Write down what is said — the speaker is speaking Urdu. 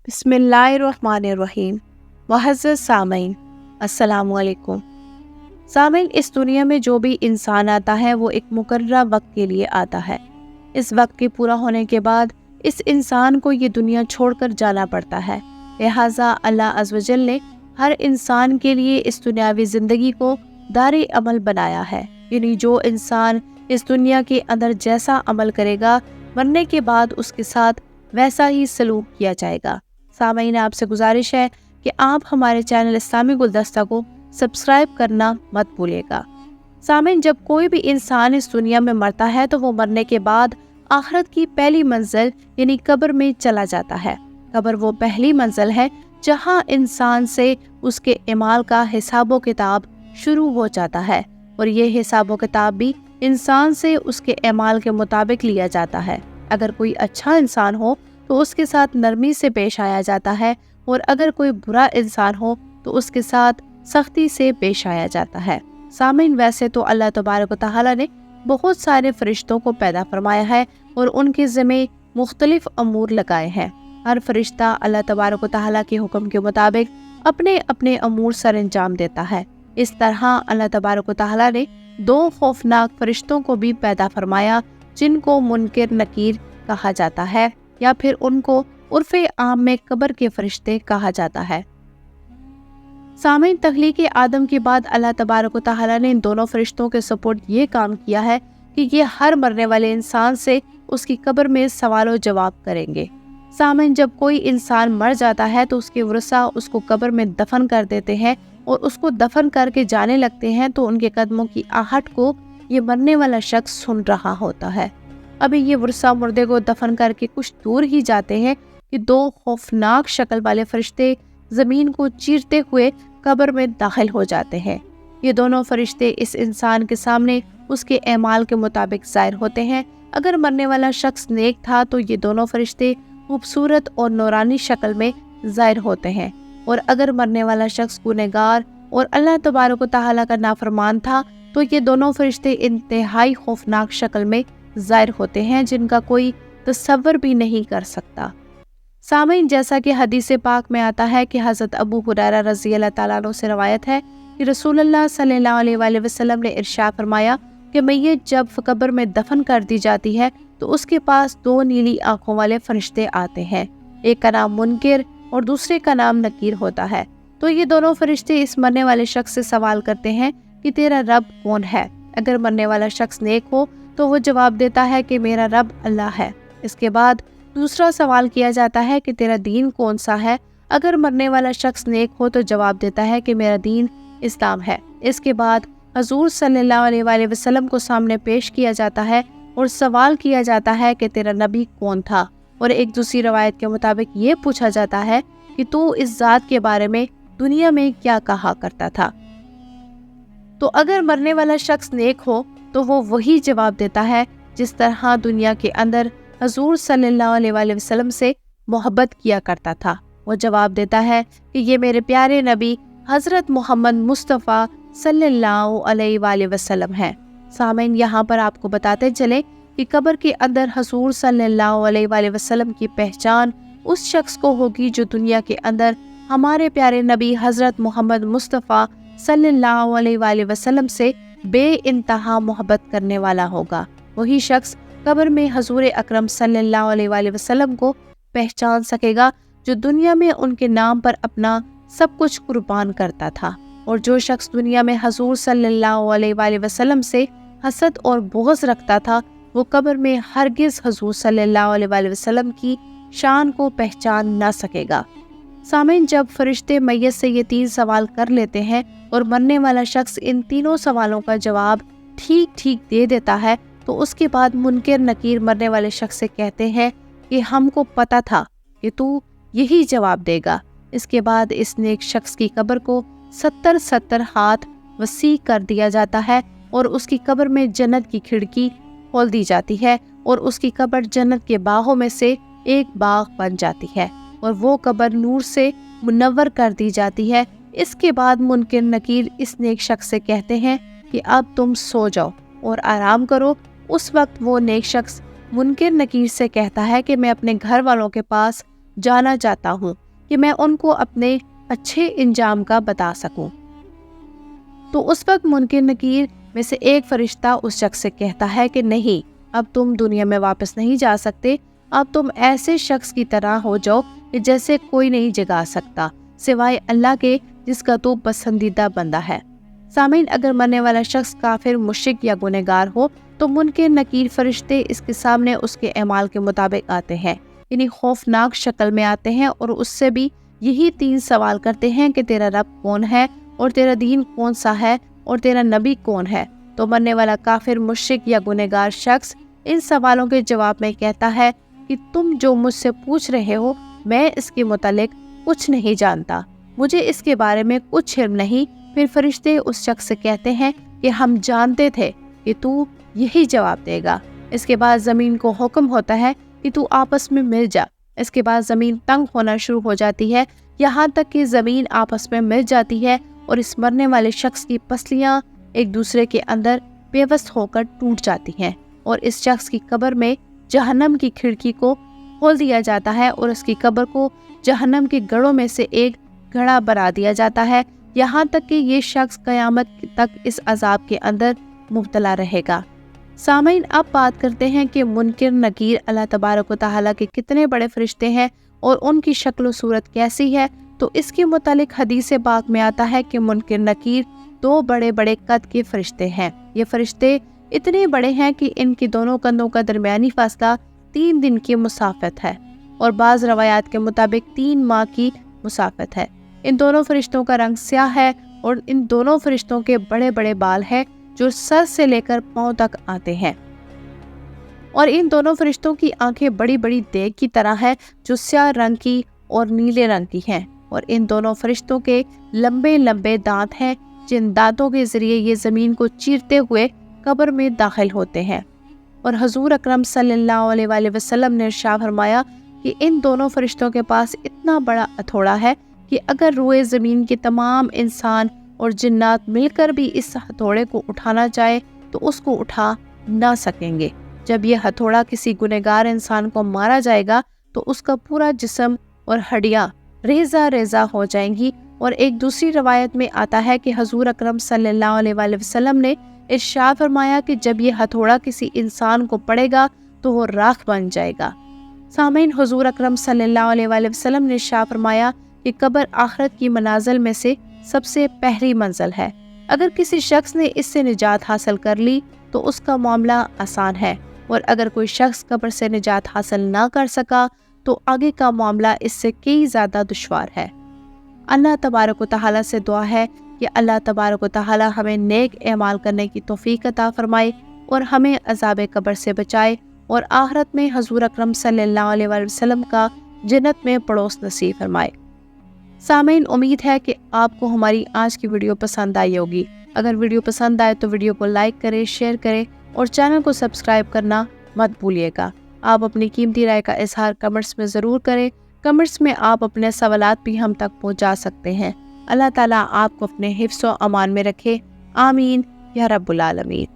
بسم اللہ الرحمن الرحیم۔ معزز سامعین، السلام علیکم۔ سامعین، اس دنیا میں جو بھی انسان آتا ہے وہ ایک مقررہ وقت کے لیے آتا ہے۔ اس وقت کے پورا ہونے کے بعد اس انسان کو یہ دنیا چھوڑ کر جانا پڑتا ہے۔ لہٰذا اللہ عز و جل نے ہر انسان کے لیے اس دنیاوی زندگی کو دار عمل بنایا ہے، یعنی جو انسان اس دنیا کے اندر جیسا عمل کرے گا مرنے کے بعد اس کے ساتھ ویسا ہی سلوک کیا جائے گا۔ سامعین، آپ سے گزارش ہے کہ آپ ہمارے چینل اسلامی گلدستہ کو سبسکرائب کرنا مت بھولیے گا۔ سامعین، جب کوئی بھی انسان اس دنیا میں مرتا ہے تو وہ مرنے کے بعد آخرت کی پہلی منزل یعنی قبر میں چلا جاتا ہے۔ قبر وہ پہلی منزل ہے جہاں انسان سے اس کے اعمال کا حساب و کتاب شروع ہو جاتا ہے، اور یہ حساب و کتاب بھی انسان سے اس کے اعمال کے مطابق لیا جاتا ہے۔ اگر کوئی اچھا انسان ہو تو اس کے ساتھ نرمی سے پیش آیا جاتا ہے، اور اگر کوئی برا انسان ہو تو اس کے ساتھ سختی سے پیش آیا جاتا ہے۔ سامعین، ویسے تو اللہ تبارک و تعالیٰ نے بہت سارے فرشتوں کو پیدا فرمایا ہے اور ان کے ذمہ مختلف امور لگائے ہیں۔ ہر فرشتہ اللہ تبارک و تعالیٰ کے حکم کے مطابق اپنے اپنے امور سر انجام دیتا ہے۔ اس طرح اللہ تبارک و تعالیٰ نے 2 خوفناک فرشتوں کو بھی پیدا فرمایا جن کو منکر نکیر کہا جاتا ہے، یا پھر ان کو عرف عام میں قبر کے فرشتے کہا جاتا ہے۔ سامعین، تخلیق آدم کے بعد اللہ تبارک و تعالیٰ نے ان دونوں فرشتوں کے سپورٹ یہ کام کیا ہے کہ یہ ہر مرنے والے انسان سے اس کی قبر میں سوال و جواب کریں گے۔ سامعین، جب کوئی انسان مر جاتا ہے تو اس کے ورثاء اس کو قبر میں دفن کر دیتے ہیں، اور اس کو دفن کر کے جانے لگتے ہیں تو ان کے قدموں کی آہٹ کو یہ مرنے والا شخص سن رہا ہوتا ہے۔ ابھی یہ ورثاء مردے کو دفن کر کے کچھ دور ہی جاتے ہیں کہ 2 خوفناک شکل والے فرشتے زمین کو چیرتے ہوئے قبر میں داخل ہو جاتے ہیں۔ یہ دونوں فرشتے اس انسان کے سامنے اس کے اعمال کے مطابق ظاہر ہوتے ہیں۔ اگر مرنے والا شخص نیک تھا تو یہ دونوں فرشتے خوبصورت اور نورانی شکل میں ظاہر ہوتے ہیں، اور اگر مرنے والا شخص گنہگار اور اللہ تبارک و تعالیٰ کا نافرمان تھا تو یہ دونوں فرشتے انتہائی خوفناک شکل میں ظاہر ہوتے ہیں جن کا کوئی تصور بھی نہیں کر سکتا۔ سامعین، جیسا کہ حدیث پاک میں آتا ہے کہ حضرت ابو ہریرہ رضی اللہ تعالیٰ عنہ سے روایت ہے کہ رسول اللہ صلی اللہ علیہ وآلہ وسلم نے ارشاد فرمایا کہ میت جب قبر میں دفن کر دی جاتی ہے تو اس کے پاس 2 نیلی آنکھوں والے فرشتے آتے ہیں۔ ایک کا نام منکر اور دوسرے کا نام نکیر ہوتا ہے۔ تو یہ دونوں فرشتے اس مرنے والے شخص سے سوال کرتے ہیں کہ تیرا رب کون ہے؟ اگر مرنے والا شخص نیک ہو تو وہ جواب دیتا ہے کہ میرا رب اللہ ہے۔ اس کے بعد دوسرا سوال کیا جاتا ہے کہ تیرا دین کون سا ہے؟ اگر مرنے والا شخص نیک ہو تو جواب دیتا ہے کہ میرا دین اسلام ہے۔ اس کے بعد حضور صلی اللہ علیہ وآلہ وسلم کو سامنے پیش کیا جاتا ہے اور سوال کیا جاتا ہے کہ تیرا نبی کون تھا، اور ایک دوسری روایت کے مطابق یہ پوچھا جاتا ہے کہ تو اس ذات کے بارے میں دنیا میں کیا کہا کرتا تھا۔ تو اگر مرنے والا شخص نیک ہو تو وہ وہی جواب دیتا ہے جس طرح دنیا کے اندر حضور صلی اللہ علیہ وآلہ وسلم سے محبت کیا کرتا تھا۔ وہ جواب دیتا ہے کہ یہ میرے پیارے نبی حضرت محمد مصطفیٰ صلی اللہ علیہ وآلہ وسلم ہیں۔ سامعین، یہاں پر آپ کو بتاتے چلیں کہ قبر کے اندر حضور صلی اللہ علیہ وآلہ وسلم کی پہچان اس شخص کو ہوگی جو دنیا کے اندر ہمارے پیارے نبی حضرت محمد مصطفیٰ صلی اللہ علیہ وآلہ وسلم سے بے انتہا محبت کرنے والا ہوگا۔ وہی شخص قبر میں حضور اکرم صلی اللہ علیہ وآلہ وسلم کو پہچان سکے گا جو دنیا میں ان کے نام پر اپنا سب کچھ قربان کرتا تھا، اور جو شخص دنیا میں حضور صلی اللہ علیہ وآلہ وسلم سے حسد اور بغض رکھتا تھا وہ قبر میں ہرگز حضور صلی اللہ علیہ وآلہ وسلم کی شان کو پہچان نہ سکے گا۔ سامعین، جب فرشتے میت سے یہ 3 سوال کر لیتے ہیں اور مرنے والا شخص ان تینوں سوالوں کا جواب ٹھیک ٹھیک دے دیتا ہے تو اس کے بعد منکر نکیر مرنے والے شخص سے کہتے ہیں کہ ہم کو پتا تھا کہ تو یہی جواب دے گا۔ اس کے بعد اس نیک شخص کی قبر کو 70 ہاتھ وسیع کر دیا جاتا ہے، اور اس کی قبر میں جنت کی کھڑکی کھول دی جاتی ہے، اور اس کی قبر جنت کے باغوں میں سے ایک باغ بن جاتی ہے، اور وہ قبر نور سے منور کر دی جاتی ہے۔ اس کے بعد منکر نکیر اس نیک شخص سے کہتے ہیں کہ اب تم سو جاؤ اور آرام کرو۔ اس وقت وہ نیک شخص منکر نکیر سے کہتا ہے کہ میں اپنے گھر والوں کے پاس جانا چاہتا ہوں کہ میں ان کو اپنے اچھے انجام کا بتا سکوں۔ تو اس وقت منکر نکیر میں سے ایک فرشتہ اس شخص سے کہتا ہے کہ نہیں، اب تم دنیا میں واپس نہیں جا سکتے، اب تم ایسے شخص کی طرح ہو جاؤ کہ جیسے کوئی نہیں جگا سکتا سوائے اللہ کے، جس کا تو پسندیدہ بندہ ہے۔ سامعین، اگر مرنے والا شخص کافر، مشرک یا گنہگار ہو تو منکر نکیر فرشتے اس کے سامنے اس کے اعمال کے مطابق آتے ہیں، یعنی خوفناک شکل میں آتے ہیں، اور اس سے بھی یہی 3 سوال کرتے ہیں کہ تیرا رب کون ہے، اور تیرا دین کون سا ہے، اور تیرا نبی کون ہے۔ تو مرنے والا کافر، مشرک یا گنہگار شخص ان سوالوں کے جواب میں کہتا ہے کہ تم جو مجھ سے پوچھ رہے ہو میں اس کے متعلق کچھ نہیں جانتا، مجھے اس کے بارے میں کچھ علم نہیں۔ پھر فرشتے اس شخص سے کہتے ہیں کہ ہم جانتے تھے کہ تو یہی جواب دے گا۔ اس کے بعد زمین کو حکم ہوتا ہے کہ تو آپس میں مل جا۔ اس کے بعد زمین تنگ ہونا شروع ہو جاتی ہے، یہاں تک کہ زمین آپس میں مل جاتی ہے اور اس مرنے والے شخص کی پسلیاں ایک دوسرے کے اندر پیوست ہو کر ٹوٹ جاتی ہیں، اور اس شخص کی قبر میں جہنم کی کھڑکی کو کھول دیا جاتا ہے اور اس کی قبر کو جہنم کے گڑھوں میں سے ایک گڑھا بنا دیا جاتا ہے، یہاں تک کہ یہ شخص قیامت تک اس عذاب کے اندر مبتلا رہے گا۔ سامعین، اب بات کرتے ہیں کہ منکر نکیر اللہ تبارک و تعالیٰ کے کتنے بڑے فرشتے ہیں اور ان کی شکل و صورت کیسی ہے۔ تو اس کے متعلق حدیث پاک میں آتا ہے کہ منکر نکیر 2 بڑے بڑے قد کے فرشتے ہیں۔ یہ فرشتے اتنے بڑے ہیں کہ ان کی دونوں کندھوں کا درمیانی فاصلہ 3 دن کی مسافت ہے، اور بعض روایات کے مطابق 3 ماہ کی مسافت ہے۔ ان دونوں فرشتوں کا رنگ سیاہ ہے، اور ان دونوں فرشتوں کے بڑے بڑے بال ہیں جو سر سے لے کر پاؤں تک آتے ہیں، اور ان دونوں فرشتوں کی آنکھیں بڑی بڑی دیگ کی طرح ہے جو سیاہ رنگ کی اور نیلے رنگ کی ہیں، اور ان دونوں فرشتوں کے لمبے لمبے دانت ہیں جن دانتوں کے ذریعے یہ زمین کو چیرتے ہوئے قبر میں داخل ہوتے ہیں۔ اور حضور اکرم صلی اللہ علیہ وآلہ وسلم نے ارشاد فرمایا کہ ان دونوں فرشتوں کے پاس اتنا بڑا ہتھوڑا ہے کہ اگر روئے زمین کے تمام انسان اور جنات مل کر بھی اس ہتھوڑے کو اٹھانا چاہے تو اس کو اٹھا نہ سکیں گے۔ جب یہ ہتھوڑا کسی گنہگار انسان کو مارا جائے گا تو اس کا پورا جسم اور ہڈیاں ریزہ ریزہ ہو جائیں گی، اور ایک دوسری روایت میں آتا ہے کہ حضور اکرم صلی اللہ علیہ وآلہ وسلم نے ارشاد فرمایا کہ جب یہ ہتھوڑا کسی انسان کو پڑے گا تو وہ راکھ بن جائے گا۔ سامعین، حضور اکرم صلی اللہ علیہ وآلہ وسلم نے ارشاد فرمایا کہ قبر آخرت کی منازل میں سے سب سے پہلی منزل ہے۔ اگر کسی شخص نے اس سے نجات حاصل کر لی تو اس کا معاملہ آسان ہے، اور اگر کوئی شخص قبر سے نجات حاصل نہ کر سکا تو آگے کا معاملہ اس سے کئی زیادہ دشوار ہے۔ اللہ تبارک و تعالیٰ سے دعا ہے کہ اللہ تبارک و تعالیٰ ہمیں نیک اعمال کرنے کی توفیق عطا فرمائے اور ہمیں عذاب قبر سے بچائے، اور آخرت میں حضور اکرم صلی اللہ علیہ وآلہ وسلم کا جنت میں پڑوس نصیب فرمائے۔ سامعین، امید ہے کہ آپ کو ہماری آج کی ویڈیو پسند آئی ہوگی۔ اگر ویڈیو پسند آئے تو ویڈیو کو لائک کریں، شیئر کریں اور چینل کو سبسکرائب کرنا مت بھولیے گا۔ آپ اپنی قیمتی رائے کا اظہار کمنٹس میں ضرور کریں۔ کمنٹس میں آپ اپنے سوالات بھی ہم تک پہنچا سکتے ہیں۔ اللہ تعالیٰ آپ کو اپنے حفظ و امان میں رکھے، آمین یا رب العالمین۔